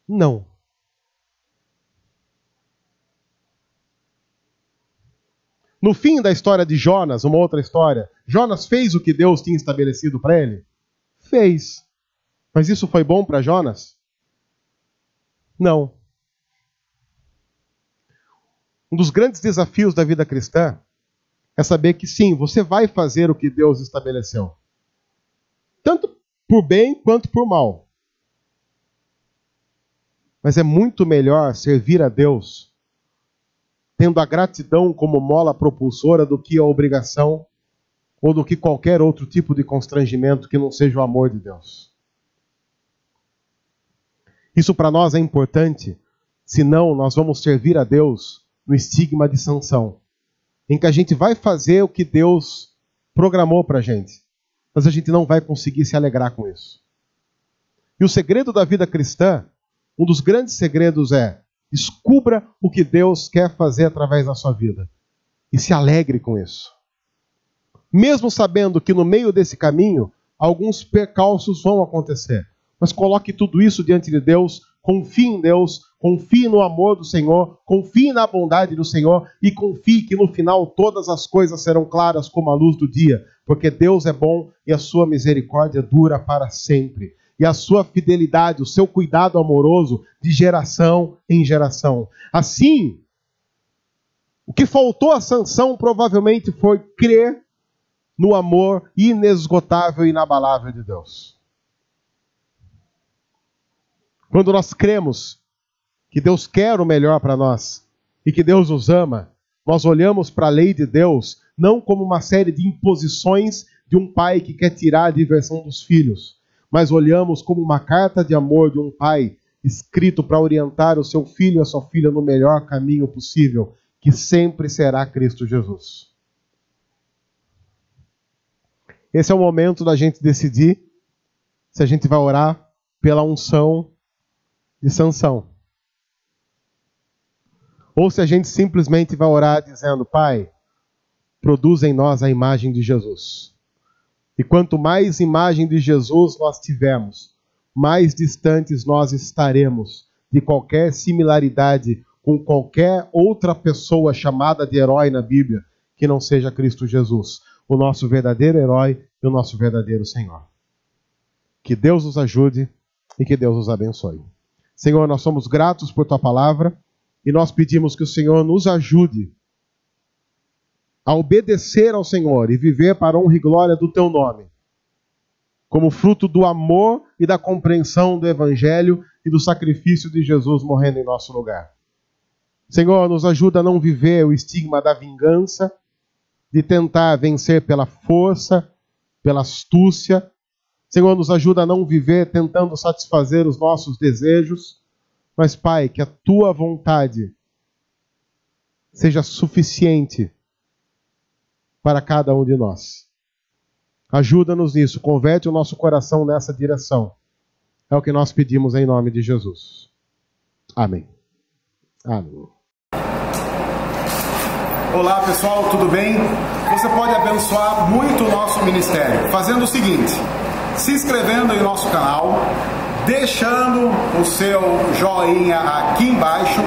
Não. No fim da história de Jonas, uma outra história, Jonas fez o que Deus tinha estabelecido para ele? Fez. Mas isso foi bom para Jonas? Não. Um dos grandes desafios da vida cristã é saber que sim, você vai fazer o que Deus estabeleceu. Tanto por bem quanto por mal. Mas é muito melhor servir a Deus tendo a gratidão como mola propulsora do que a obrigação ou do que qualquer outro tipo de constrangimento que não seja o amor de Deus. Isso para nós é importante, senão nós vamos servir a Deus no estigma de Sansão, em que a gente vai fazer o que Deus programou para a gente, mas a gente não vai conseguir se alegrar com isso. E o segredo da vida cristã, um dos grandes segredos é: descubra o que Deus quer fazer através da sua vida e se alegre com isso. Mesmo sabendo que no meio desse caminho, alguns percalços vão acontecer. Mas coloque tudo isso diante de Deus, confie em Deus, confie no amor do Senhor, confie na bondade do Senhor e confie que no final todas as coisas serão claras como a luz do dia, porque Deus é bom e a sua misericórdia dura para sempre. E a sua fidelidade, o seu cuidado amoroso de geração em geração. Assim, o que faltou a Sansão provavelmente foi crer no amor inesgotável e inabalável de Deus. Quando nós cremos que Deus quer o melhor para nós e que Deus nos ama, nós olhamos para a lei de Deus não como uma série de imposições de um pai que quer tirar a diversão dos filhos, mas olhamos como uma carta de amor de um pai escrito para orientar o seu filho e a sua filha no melhor caminho possível, que sempre será Cristo Jesus. Esse é o momento da gente decidir se a gente vai orar pela unção de Sansão, ou se a gente simplesmente vai orar dizendo: Pai, produz em nós a imagem de Jesus. E quanto mais imagem de Jesus nós tivermos, mais distantes nós estaremos de qualquer similaridade com qualquer outra pessoa chamada de herói na Bíblia, que não seja Cristo Jesus, o nosso verdadeiro herói e o nosso verdadeiro Senhor. Que Deus nos ajude e que Deus nos abençoe. Senhor, nós somos gratos por Tua palavra e nós pedimos que o Senhor nos ajude a obedecer ao Senhor e viver para a honra e glória do Teu nome, como fruto do amor e da compreensão do Evangelho e do sacrifício de Jesus morrendo em nosso lugar. Senhor, nos ajuda a não viver o estigma da vingança, de tentar vencer pela força, pela astúcia. Senhor, nos ajuda a não viver tentando satisfazer os nossos desejos, mas, Pai, que a Tua vontade seja suficiente para cada um de nós. Ajuda-nos nisso, converte o nosso coração nessa direção. É o que nós pedimos em nome de Jesus. Amém. Amém. Olá pessoal, tudo bem? Você pode abençoar muito o nosso ministério fazendo o seguinte: se inscrevendo em nosso canal, deixando o seu joinha aqui embaixo,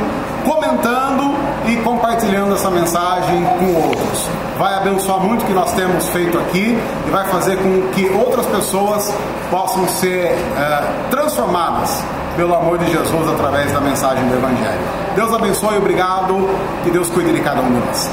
comentando e compartilhando essa mensagem com outros. Vai abençoar muito o que nós temos feito aqui e vai fazer com que outras pessoas possam ser transformadas pelo amor de Jesus através da mensagem do Evangelho. Deus abençoe, obrigado, que Deus cuide de cada um de nós.